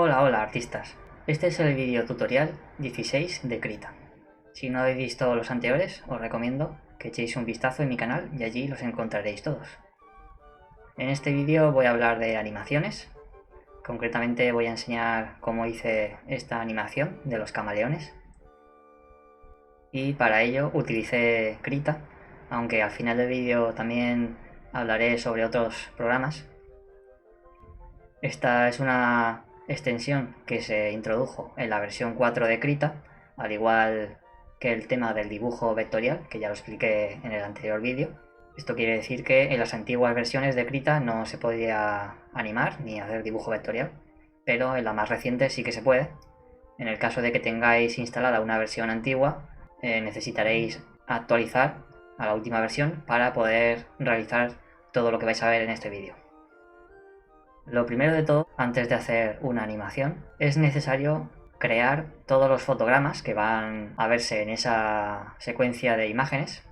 Hola artistas, este es el vídeo tutorial 16 de Krita. Si no habéis visto los anteriores, os recomiendo que echéis un vistazo en mi canal y allí los encontraréis todos. En este vídeo voy a hablar de animaciones, concretamente voy a enseñar cómo hice esta animación de los camaleones. Y para ello utilicé Krita, aunque al final del vídeo también hablaré sobre otros programas. Esta es una extensión que se introdujo en la versión 4 de Krita, al igual que el tema del dibujo vectorial, que ya lo expliqué en el anterior vídeo. Esto quiere decir que en las antiguas versiones de Krita no se podía animar ni hacer dibujo vectorial, pero en la más reciente sí que se puede. En el caso de que tengáis instalada una versión antigua, necesitaréis actualizar a la última versión para poder realizar todo lo que vais a ver en este vídeo. Lo primero de todo, antes de hacer una animación, es necesario crear todos los fotogramas que van a verse en esa secuencia de imágenes.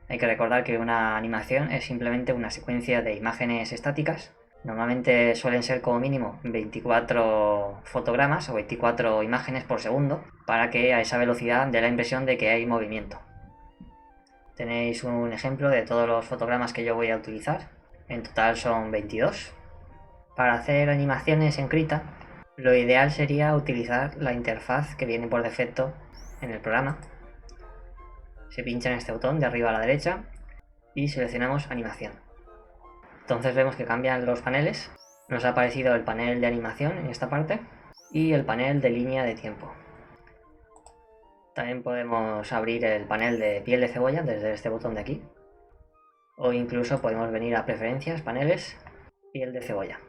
Hay que recordar que una animación es simplemente una secuencia de imágenes estáticas. Normalmente suelen ser como mínimo 24 fotogramas o 24 imágenes por segundo, para que a esa velocidad dé la impresión de que hay movimiento. Tenéis un ejemplo de todos los fotogramas que yo voy a utilizar. En total son 22. Para hacer animaciones en Krita, lo ideal sería utilizar la interfaz que viene por defecto en el programa. Se pincha en este botón de arriba a la derecha y seleccionamos animación. Entonces vemos que cambian los paneles. Nos ha aparecido el panel de animación en esta parte y el panel de línea de tiempo. También podemos abrir el panel de piel de cebolla desde este botón de aquí, o incluso podemos venir a preferencias, paneles, piel de cebolla.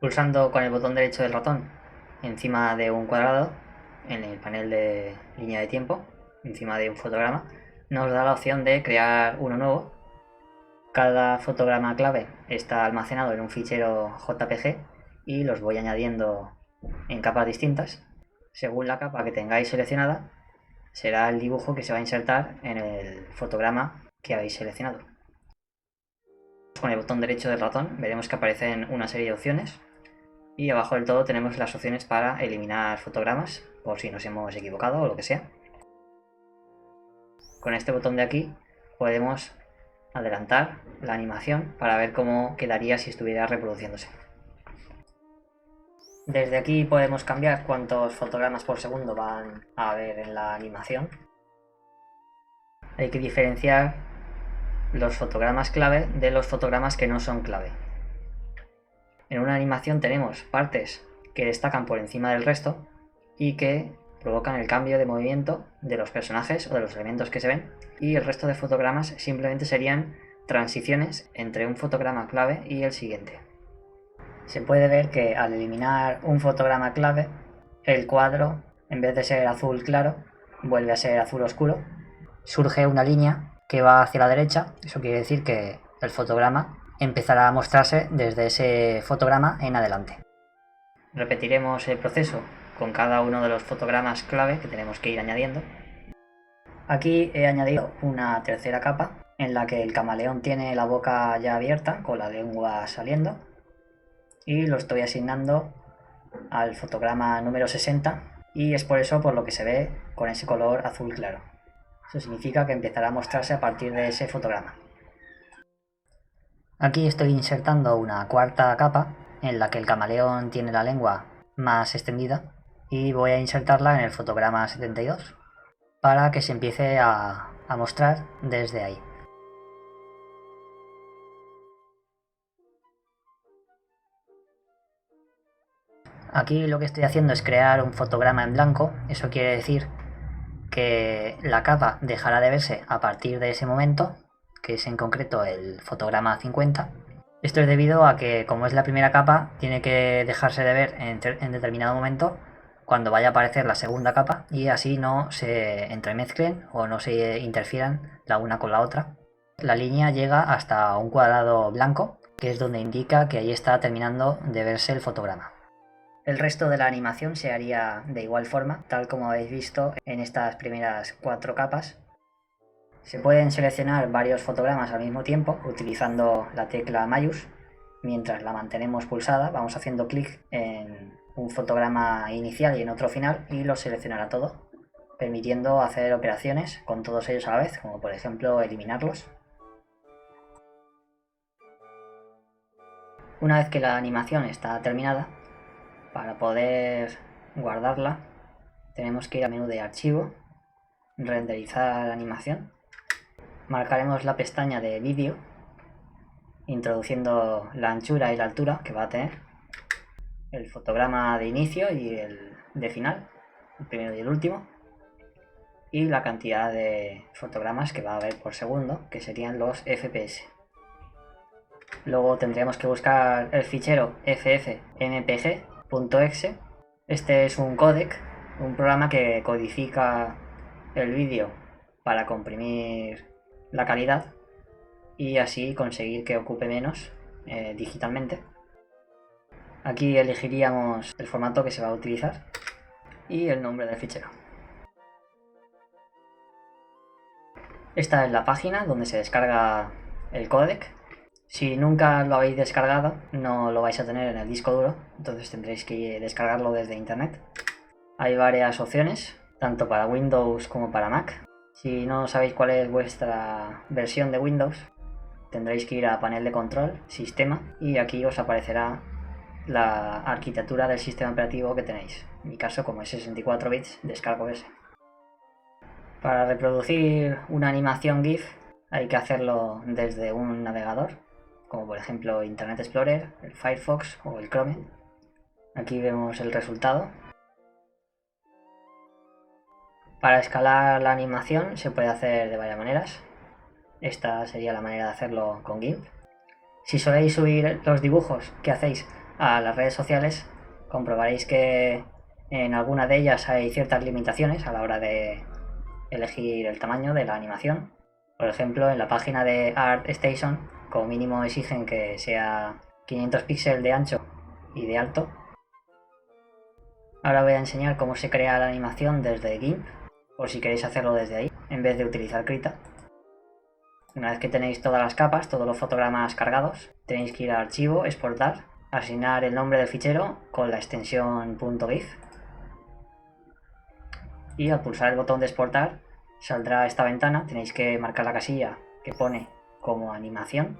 Pulsando con el botón derecho del ratón encima de un cuadrado en el panel de línea de tiempo, encima de un fotograma, nos da la opción de crear uno nuevo. Cada fotograma clave está almacenado en un fichero JPG y los voy añadiendo en capas distintas. Según la capa que tengáis seleccionada, será el dibujo que se va a insertar en el fotograma que habéis seleccionado. Con el botón derecho del ratón veremos que aparecen una serie de opciones y abajo del todo tenemos las opciones para eliminar fotogramas por si nos hemos equivocado o lo que sea. Con este botón de aquí podemos adelantar la animación para ver cómo quedaría si estuviera reproduciéndose. Desde aquí podemos cambiar cuántos fotogramas por segundo van a haber en la animación. Hay que diferenciar los fotogramas clave de los fotogramas que no son clave. En una animación tenemos partes que destacan por encima del resto y que provocan el cambio de movimiento de los personajes o de los elementos que se ven, y el resto de fotogramas simplemente serían transiciones entre un fotograma clave y el siguiente. Se puede ver que al eliminar un fotograma clave, el cuadro, en vez de ser azul claro, vuelve a ser azul oscuro. Surge una línea que va hacia la derecha, eso quiere decir que el fotograma empezará a mostrarse desde ese fotograma en adelante. Repetiremos el proceso con cada uno de los fotogramas clave que tenemos que ir añadiendo. Aquí he añadido una tercera capa en la que el camaleón tiene la boca ya abierta con la lengua saliendo, y lo estoy asignando al fotograma número 60 y es por eso por lo que se ve con ese color azul claro. Eso significa que empezará a mostrarse a partir de ese fotograma. Aquí estoy insertando una cuarta capa en la que el camaleón tiene la lengua más extendida y voy a insertarla en el fotograma 72 para que se empiece a mostrar desde ahí. Aquí lo que estoy haciendo es crear un fotograma en blanco. Eso quiere decir que la capa dejará de verse a partir de ese momento, que es en concreto el fotograma 50. Esto es debido a que, como es la primera capa, tiene que dejarse de ver en determinado momento cuando vaya a aparecer la segunda capa, y así no se entremezclen o no se interfieran la una con la otra. La línea llega hasta un cuadrado blanco, que es donde indica que ahí está terminando de verse el fotograma. El resto de la animación se haría de igual forma, tal como habéis visto en estas primeras 4 capas. Se pueden seleccionar varios fotogramas al mismo tiempo utilizando la tecla Mayús. Mientras la mantenemos pulsada, vamos haciendo clic en un fotograma inicial y en otro final, y lo seleccionará todo, permitiendo hacer operaciones con todos ellos a la vez, como por ejemplo eliminarlos. Una vez que la animación está terminada, para poder guardarla tenemos que ir al menú de archivo, renderizar animación, marcaremos la pestaña de vídeo introduciendo la anchura y la altura que va a tener, el fotograma de inicio y el de final, el primero y el último, y la cantidad de fotogramas que va a haber por segundo, que serían los FPS. Luego tendríamos que buscar el fichero ffmpeg.exe. Este es un códec, un programa que codifica el vídeo para comprimir la calidad y así conseguir que ocupe menos digitalmente. Aquí elegiríamos el formato que se va a utilizar y el nombre del fichero. Esta es la página donde se descarga el códec. Si nunca lo habéis descargado, no lo vais a tener en el disco duro, entonces tendréis que descargarlo desde internet. Hay varias opciones, tanto para Windows como para Mac. Si no sabéis cuál es vuestra versión de Windows, tendréis que ir a panel de control, sistema, y aquí os aparecerá la arquitectura del sistema operativo que tenéis. En mi caso, como es 64 bits, descargo ese. Para reproducir una animación GIF hay que hacerlo desde un navegador, como por ejemplo Internet Explorer, el Firefox o el Chrome. Aquí vemos el resultado. Para escalar la animación se puede hacer de varias maneras. Esta sería la manera de hacerlo con GIMP. Si soléis subir los dibujos que hacéis a las redes sociales, comprobaréis que en alguna de ellas hay ciertas limitaciones a la hora de elegir el tamaño de la animación. Por ejemplo, en la página de ArtStation, como mínimo exigen que sea 500 píxeles de ancho y de alto. Ahora voy a enseñar cómo se crea la animación desde GIMP, por si queréis hacerlo desde ahí, en vez de utilizar Krita. Una vez que tenéis todas las capas, todos los fotogramas cargados, tenéis que ir a Archivo, Exportar, asignar el nombre del fichero con la extensión .gif y al pulsar el botón de exportar saldrá esta ventana. Tenéis que marcar la casilla que pone como animación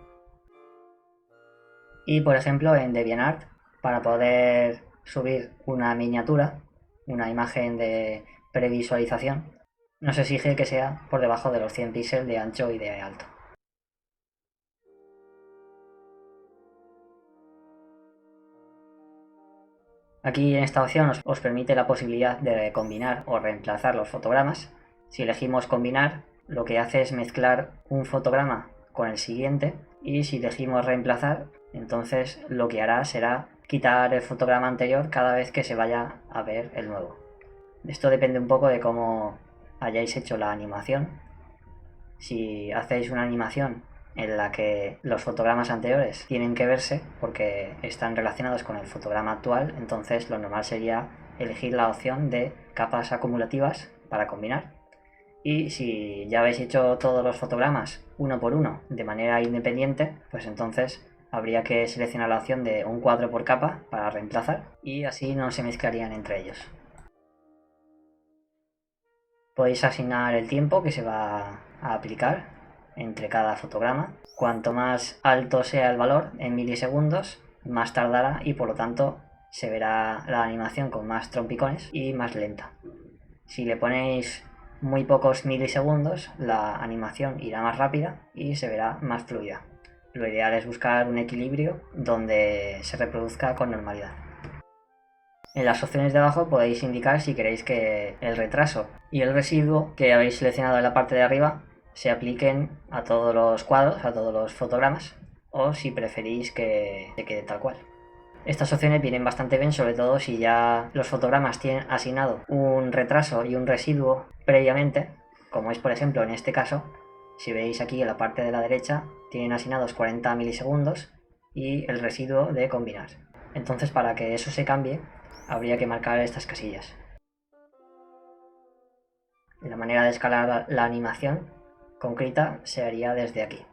y por ejemplo en DeviantArt, para poder subir una miniatura, una imagen de previsualización, nos exige que sea por debajo de los 100 píxeles de ancho y de alto. Aquí en esta opción os permite la posibilidad de combinar o reemplazar los fotogramas. Si elegimos combinar, lo que hace es mezclar un fotograma con el siguiente, y si elegimos reemplazar, entonces lo que hará será quitar el fotograma anterior cada vez que se vaya a ver el nuevo. Esto depende un poco de cómo hayáis hecho la animación. Si hacéis una animación en la que los fotogramas anteriores tienen que verse porque están relacionados con el fotograma actual, entonces lo normal sería elegir la opción de capas acumulativas para combinar. Y si ya habéis hecho todos los fotogramas uno por uno de manera independiente, pues entonces habría que seleccionar la opción de un cuadro por capa para reemplazar, y así no se mezclarían entre ellos. Podéis asignar el tiempo que se va a aplicar entre cada fotograma. Cuanto más alto sea el valor en milisegundos, más tardará y por lo tanto se verá la animación con más trompicones y más lenta. Si le ponéis muy pocos milisegundos, la animación irá más rápida y se verá más fluida. Lo ideal es buscar un equilibrio donde se reproduzca con normalidad. En las opciones de abajo podéis indicar si queréis que el retraso y el residuo que habéis seleccionado en la parte de arriba se apliquen a todos los cuadros, a todos los fotogramas, o si preferís que se quede tal cual. Estas opciones vienen bastante bien, sobre todo si ya los fotogramas tienen asignado un retraso y un residuo previamente, como es por ejemplo en este caso. Si veis aquí en la parte de la derecha, tienen asignados 40 milisegundos y el residuo de combinar. Entonces, para que eso se cambie, habría que marcar estas casillas. La manera de escalar la animación con Krita se haría desde aquí.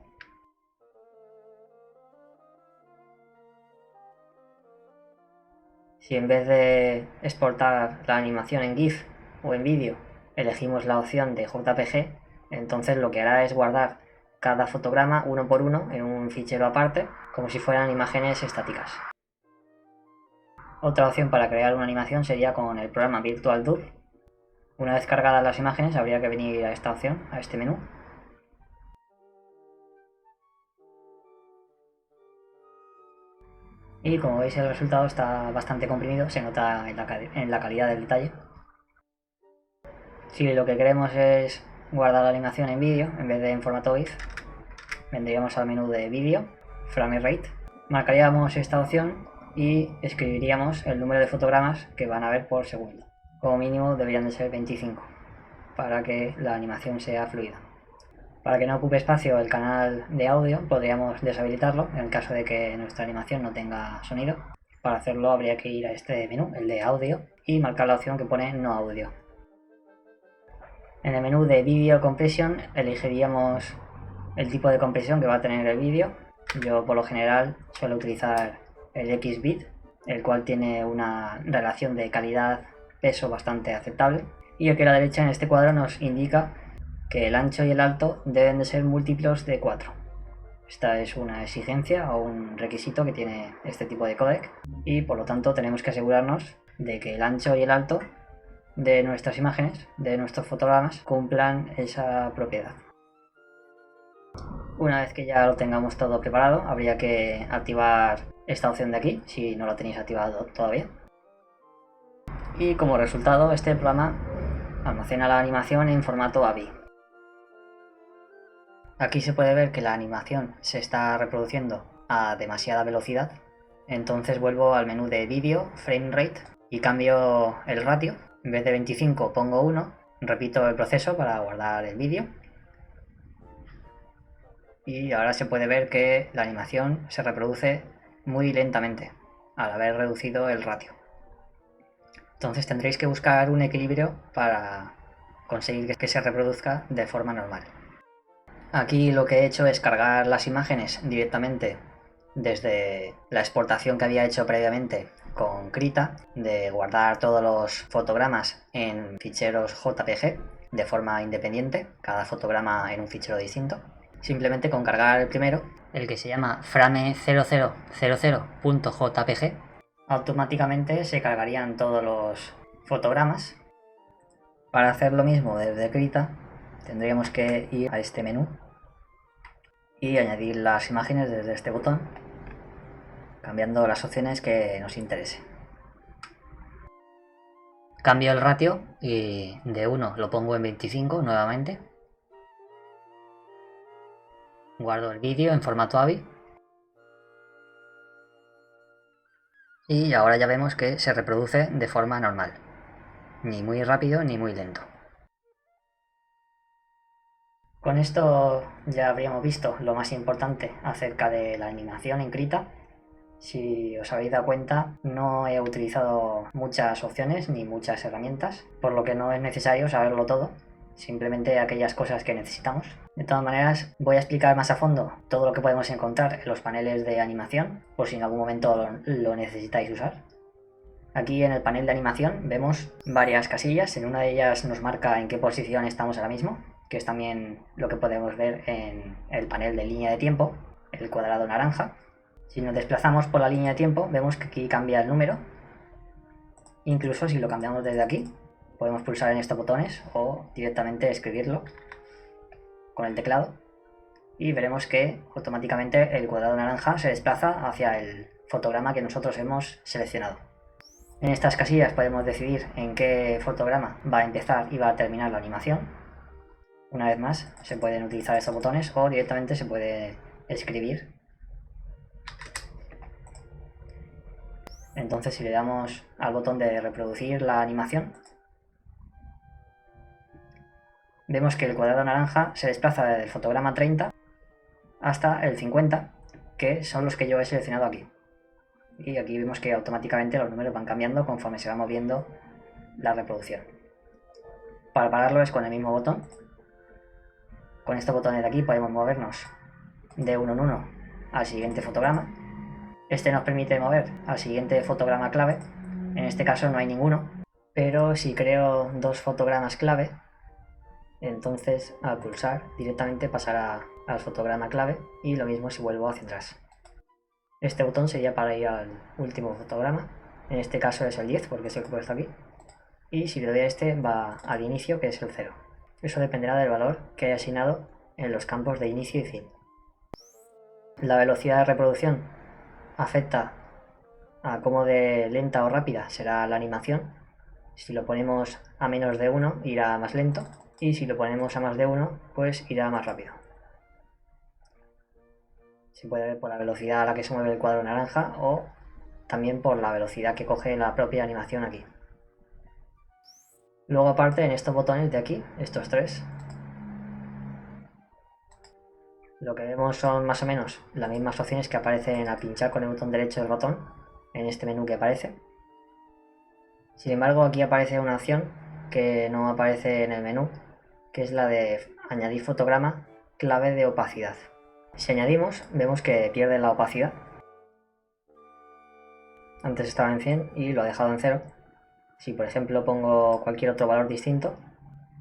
Si en vez de exportar la animación en GIF o en vídeo elegimos la opción de JPG, entonces lo que hará es guardar cada fotograma uno por uno en un fichero aparte, como si fueran imágenes estáticas. Otra opción para crear una animación sería con el programa Virtual DOOP. Una vez cargadas las imágenes habría que venir a esta opción, a este menú. Y como veis el resultado está bastante comprimido, se nota en la calidad del detalle. Si lo que queremos es guardar la animación en vídeo en vez de en formato GIF, vendríamos al menú de vídeo, frame rate, marcaríamos esta opción y escribiríamos el número de fotogramas que van a ver por segundo. Como mínimo deberían de ser 25 para que la animación sea fluida. Para que no ocupe espacio el canal de audio podríamos deshabilitarlo en el caso de que nuestra animación no tenga sonido. Para hacerlo habría que ir a este menú, el de audio, y marcar la opción que pone no audio. En el menú de Video Compression elegiríamos el tipo de compresión que va a tener el vídeo. Yo por lo general suelo utilizar el XBit, el cual tiene una relación de calidad-peso bastante aceptable. Y aquí a la derecha en este cuadro nos indica que el ancho y el alto deben de ser múltiplos de 4. Esta es una exigencia o un requisito que tiene este tipo de códec y por lo tanto tenemos que asegurarnos de que el ancho y el alto de nuestras imágenes, de nuestros fotogramas, cumplan esa propiedad. Una vez que ya lo tengamos todo preparado, habría que activar esta opción de aquí, si no lo tenéis activado todavía. Y como resultado, este programa almacena la animación en formato AVI. Aquí se puede ver que la animación se está reproduciendo a demasiada velocidad, entonces vuelvo al menú de vídeo, frame rate, y cambio el ratio. En vez de 25 pongo 1, repito el proceso para guardar el vídeo. Y ahora se puede ver que la animación se reproduce muy lentamente, al haber reducido el ratio. Entonces tendréis que buscar un equilibrio para conseguir que se reproduzca de forma normal. Aquí lo que he hecho es cargar las imágenes directamente desde la exportación que había hecho previamente con Krita, de guardar todos los fotogramas en ficheros JPG de forma independiente, cada fotograma en un fichero distinto. Simplemente con cargar el primero, el que se llama frame0000.jpg, automáticamente se cargarían todos los fotogramas. Para hacer lo mismo desde Krita, tendríamos que ir a este menú y añadir las imágenes desde este botón, cambiando las opciones que nos interesen. Cambio el ratio y de 1 lo pongo en 25 nuevamente. Guardo el vídeo en formato AVI. Y ahora ya vemos que se reproduce de forma normal. Ni muy rápido ni muy lento. Con esto ya habríamos visto lo más importante acerca de la animación en Krita. Si os habéis dado cuenta, no he utilizado muchas opciones ni muchas herramientas, por lo que no es necesario saberlo todo, simplemente aquellas cosas que necesitamos. De todas maneras, voy a explicar más a fondo todo lo que podemos encontrar en los paneles de animación, por si en algún momento lo necesitáis usar. Aquí en el panel de animación vemos varias casillas, en una de ellas nos marca en qué posición estamos ahora mismo, que es también lo que podemos ver en el panel de línea de tiempo, el cuadrado naranja. Si nos desplazamos por la línea de tiempo, vemos que aquí cambia el número. Incluso si lo cambiamos desde aquí, podemos pulsar en estos botones o directamente escribirlo con el teclado. Y veremos que automáticamente el cuadrado naranja se desplaza hacia el fotograma que nosotros hemos seleccionado. En estas casillas podemos decidir en qué fotograma va a empezar y va a terminar la animación. Una vez más, se pueden utilizar estos botones o directamente se puede escribir. Entonces, si le damos al botón de reproducir la animación, vemos que el cuadrado naranja se desplaza desde el fotograma 30 hasta el 50, que son los que yo he seleccionado aquí. Y aquí vemos que automáticamente los números van cambiando conforme se va moviendo la reproducción. Para pararlo es con el mismo botón. Con estos botones de aquí podemos movernos de uno en uno al siguiente fotograma. Este nos permite mover al siguiente fotograma clave En este caso no hay ninguno, pero si creo dos fotogramas clave, entonces al pulsar directamente pasará al fotograma clave, y lo mismo si vuelvo hacia atrás. Este botón sería para ir al último fotograma, en este caso es el 10 porque es el que he puesto aquí, y si le doy a este va al inicio, que es el 0. Eso dependerá del valor que haya asignado en los campos de inicio y fin. La velocidad de reproducción afecta a cómo de lenta o rápida será la animación. Si lo ponemos a menos de 1 irá más lento, y si lo ponemos a más de 1 pues irá más rápido. Se puede ver por la velocidad a la que se mueve el cuadro naranja o también por la velocidad que coge la propia animación aquí. Luego aparte en estos botones de aquí, estos tres, lo que vemos son más o menos las mismas opciones que aparecen al pinchar con el botón derecho del ratón en este menú que aparece. Sin embargo, aquí aparece una opción que no aparece en el menú, que es la de añadir fotograma clave de opacidad. Si añadimos, vemos que pierde la opacidad. Antes estaba en 100 y lo ha dejado en 0. Si por ejemplo pongo cualquier otro valor distinto,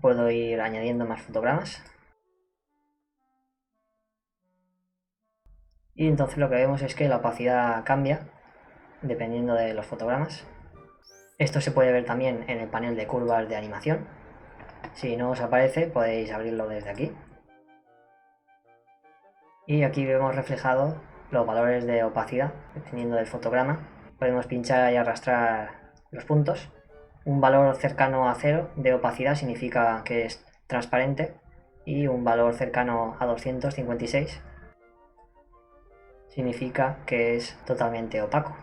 puedo ir añadiendo más fotogramas. Y entonces lo que vemos es que la opacidad cambia dependiendo de los fotogramas. Esto se puede ver también en el panel de curvas de animación. Si no os aparece, podéis abrirlo desde aquí. Y aquí vemos reflejado los valores de opacidad dependiendo del fotograma. Podemos pinchar y arrastrar los puntos. Un valor cercano a 0 de opacidad significa que es transparente, y un valor cercano a 256 significa que es totalmente opaco.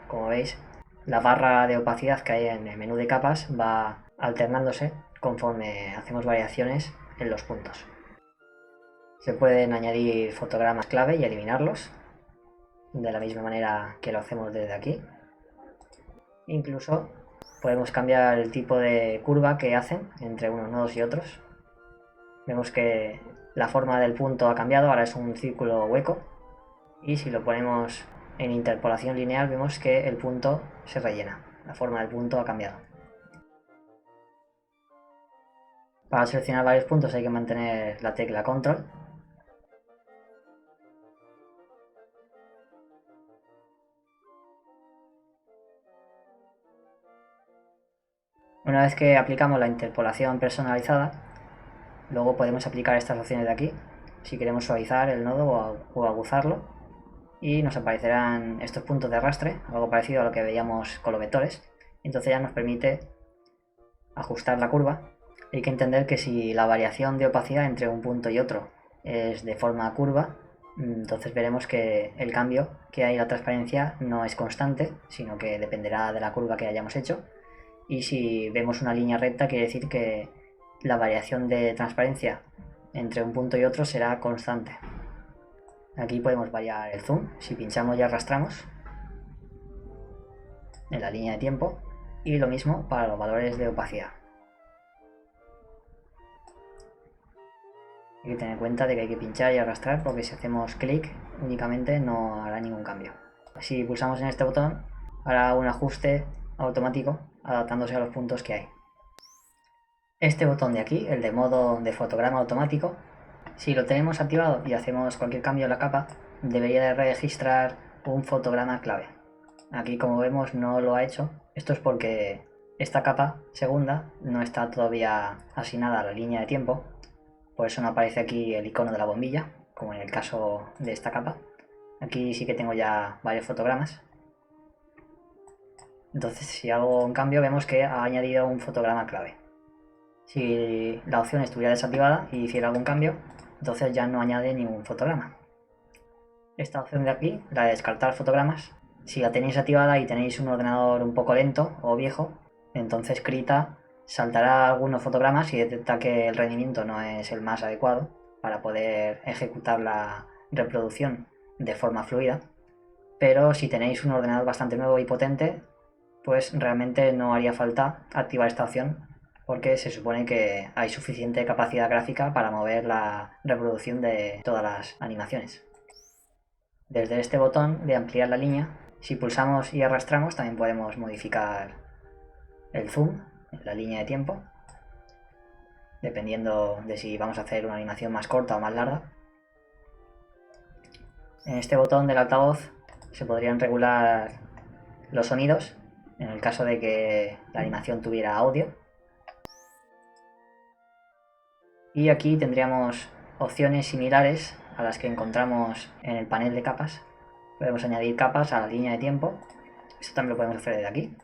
Como veis, la barra de opacidad que hay en el menú de capas va alternándose conforme hacemos variaciones en los puntos. Se pueden añadir fotogramas clave y eliminarlos de la misma manera que lo hacemos desde aquí. Incluso podemos cambiar el tipo de curva que hacen entre unos nodos y otros. Vemos que la forma del punto ha cambiado, ahora es un círculo hueco, y si lo ponemos en interpolación lineal vemos que el punto se rellena, la forma del punto ha cambiado. Para seleccionar varios puntos hay que mantener la tecla control. Una vez que aplicamos la interpolación personalizada, luego podemos aplicar estas opciones de aquí, si queremos suavizar el nodo o aguzarlo, y nos aparecerán estos puntos de arrastre, algo parecido a lo que veíamos con los vectores. Entonces ya nos permite ajustar la curva. Hay que entender que si la variación de opacidad entre un punto y otro es de forma curva, entonces veremos que el cambio que hay en la transparencia no es constante, sino que dependerá de la curva que hayamos hecho. Y si vemos una línea recta, quiere decir que la variación de transparencia entre un punto y otro será constante. Aquí podemos variar el zoom, si pinchamos y arrastramos en la línea de tiempo, y lo mismo para los valores de opacidad. Hay que tener en cuenta de que hay que pinchar y arrastrar, porque si hacemos clic únicamente no hará ningún cambio. Si pulsamos en este botón hará un ajuste automático adaptándose a los puntos que hay. Este botón de aquí, el de modo de fotograma automático, si lo tenemos activado y hacemos cualquier cambio en la capa, debería de registrar un fotograma clave. Aquí, como vemos, no lo ha hecho. Esto es porque esta capa segunda no está todavía asignada a la línea de tiempo, por eso no aparece aquí el icono de la bombilla, como en el caso de esta capa. Aquí sí que tengo ya varios fotogramas. Entonces, si hago un cambio, vemos que ha añadido un fotograma clave. Si la opción estuviera desactivada y hiciera algún cambio, entonces ya no añade ningún fotograma. Esta opción de aquí, la de descartar fotogramas, si la tenéis activada y tenéis un ordenador un poco lento o viejo, entonces Krita saltará algunos fotogramas y detecta que el rendimiento no es el más adecuado para poder ejecutar la reproducción de forma fluida. Pero si tenéis un ordenador bastante nuevo y potente, pues realmente no haría falta activar esta opción, porque se supone que hay suficiente capacidad gráfica para mover la reproducción de todas las animaciones. Desde este botón de ampliar la línea, Si pulsamos y arrastramos también podemos modificar el zoom en la línea de tiempo, dependiendo de si vamos a hacer una animación más corta o más larga. En este botón del altavoz se podrían regular los sonidos en el caso de que la animación tuviera audio. Y aquí tendríamos opciones similares a las que encontramos en el panel de capas. Podemos añadir capas a la línea de tiempo. Esto también lo podemos hacer desde aquí,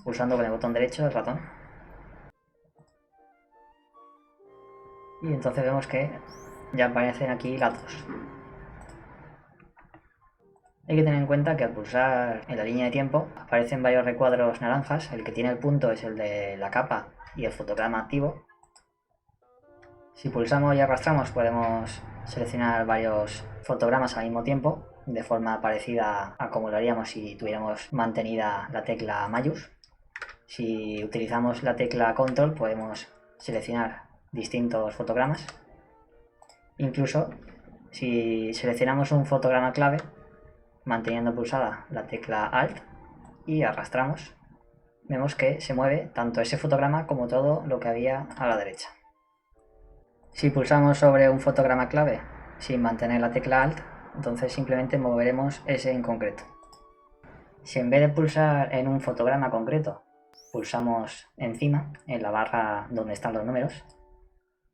pulsando con el botón derecho del ratón. Y entonces vemos que ya aparecen aquí las dos. Hay que tener en cuenta que al pulsar en la línea de tiempo aparecen varios recuadros naranjas. El que tiene el punto es el de la capa y el fotograma activo. Si pulsamos y arrastramos podemos seleccionar varios fotogramas al mismo tiempo, de forma parecida a como lo haríamos si tuviéramos mantenida la tecla Mayús. Si utilizamos la tecla Control podemos seleccionar distintos fotogramas. Incluso si seleccionamos un fotograma clave, manteniendo pulsada la tecla Alt y arrastramos, vemos que se mueve tanto ese fotograma como todo lo que había a la derecha. Si pulsamos sobre un fotograma clave sin mantener la tecla Alt, entonces simplemente moveremos ese en concreto. Si en vez de pulsar en un fotograma concreto, pulsamos encima, en la barra donde están los números,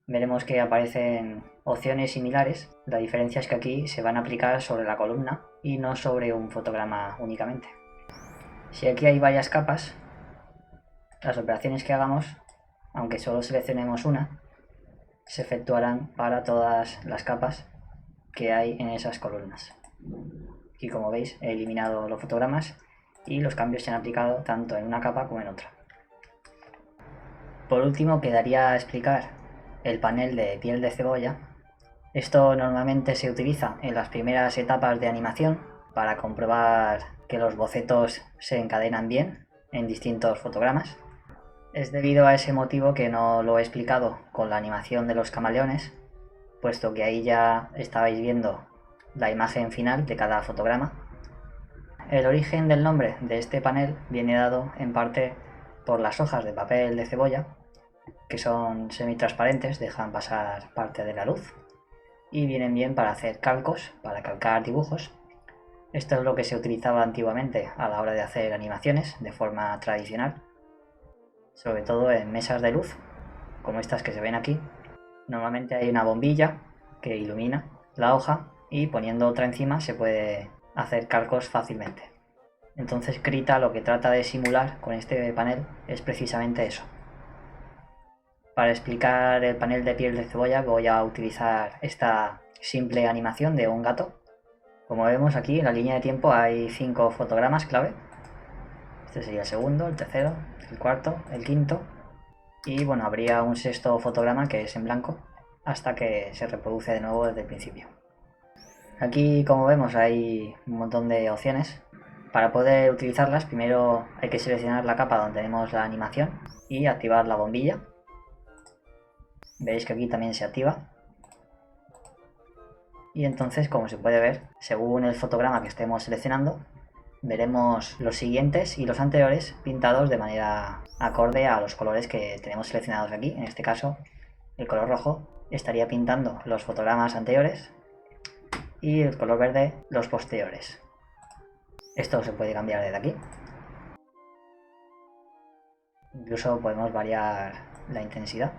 veremos que aparecen opciones similares. La diferencia es que aquí se van a aplicar sobre la columna y no sobre un fotograma únicamente. Si aquí hay varias capas, las operaciones que hagamos, aunque solo seleccionemos una, se efectuarán para todas las capas que hay en esas columnas. Aquí, como veis, he eliminado los fotogramas y los cambios se han aplicado tanto en una capa como en otra. Por último, quedaría explicar el panel de piel de cebolla. Esto normalmente se utiliza en las primeras etapas de animación para comprobar que los bocetos se encadenan bien en distintos fotogramas. Es debido a ese motivo que no lo he explicado con la animación de los camaleones, puesto que ahí ya estabais viendo la imagen final de cada fotograma. El origen del nombre de este panel viene dado en parte por las hojas de papel de cebolla, que son semitransparentes, dejan pasar parte de la luz y vienen bien para hacer calcos, para calcar dibujos. Esto es lo que se utilizaba antiguamente a la hora de hacer animaciones de forma tradicional, sobre todo en mesas de luz, como estas que se ven aquí. Normalmente hay una bombilla que ilumina la hoja y poniendo otra encima se puede hacer calcos fácilmente. Entonces Krita lo que trata de simular con este panel es precisamente eso. Para explicar el panel de piel de cebolla voy a utilizar esta simple animación de un gato. Como vemos aquí en la línea de tiempo hay 5 fotogramas clave. Este sería el segundo, el tercero, el cuarto, el quinto. Y bueno, habría un sexto fotograma que es en blanco hasta que se reproduce de nuevo desde el principio. Aquí, como vemos, hay un montón de opciones. Para poder utilizarlas, primero hay que seleccionar la capa donde tenemos la animación y activar la bombilla. Veis que aquí también se activa. Y entonces, como se puede ver, según el fotograma que estemos seleccionando, veremos los siguientes y los anteriores pintados de manera acorde a los colores que tenemos seleccionados aquí. En este caso, el color rojo estaría pintando los fotogramas anteriores y el color verde los posteriores. Esto se puede cambiar desde aquí. Incluso podemos variar la intensidad.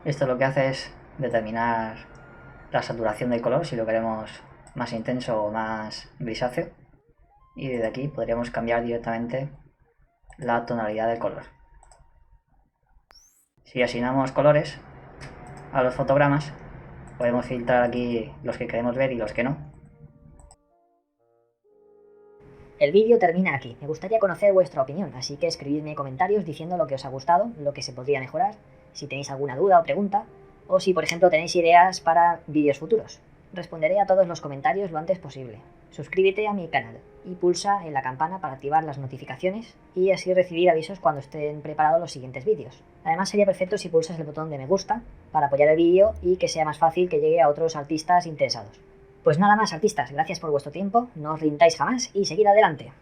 Esto lo que hace es determinar la saturación del color, si lo queremos más intenso o más grisáceo. Y desde aquí podríamos cambiar directamente la tonalidad del color. Si asignamos colores a los fotogramas, podemos filtrar aquí los que queremos ver y los que no. El vídeo termina aquí. Me gustaría conocer vuestra opinión, así que escribidme comentarios diciendo lo que os ha gustado, lo que se podría mejorar, si tenéis alguna duda o pregunta, o si por ejemplo tenéis ideas para vídeos futuros. Responderé a todos los comentarios lo antes posible. Suscríbete a mi canal y pulsa en la campana para activar las notificaciones y así recibir avisos cuando estén preparados los siguientes vídeos. Además sería perfecto si pulsas el botón de me gusta para apoyar el vídeo y que sea más fácil que llegue a otros artistas interesados. Pues nada más, artistas, gracias por vuestro tiempo, no os rindáis jamás y seguid adelante.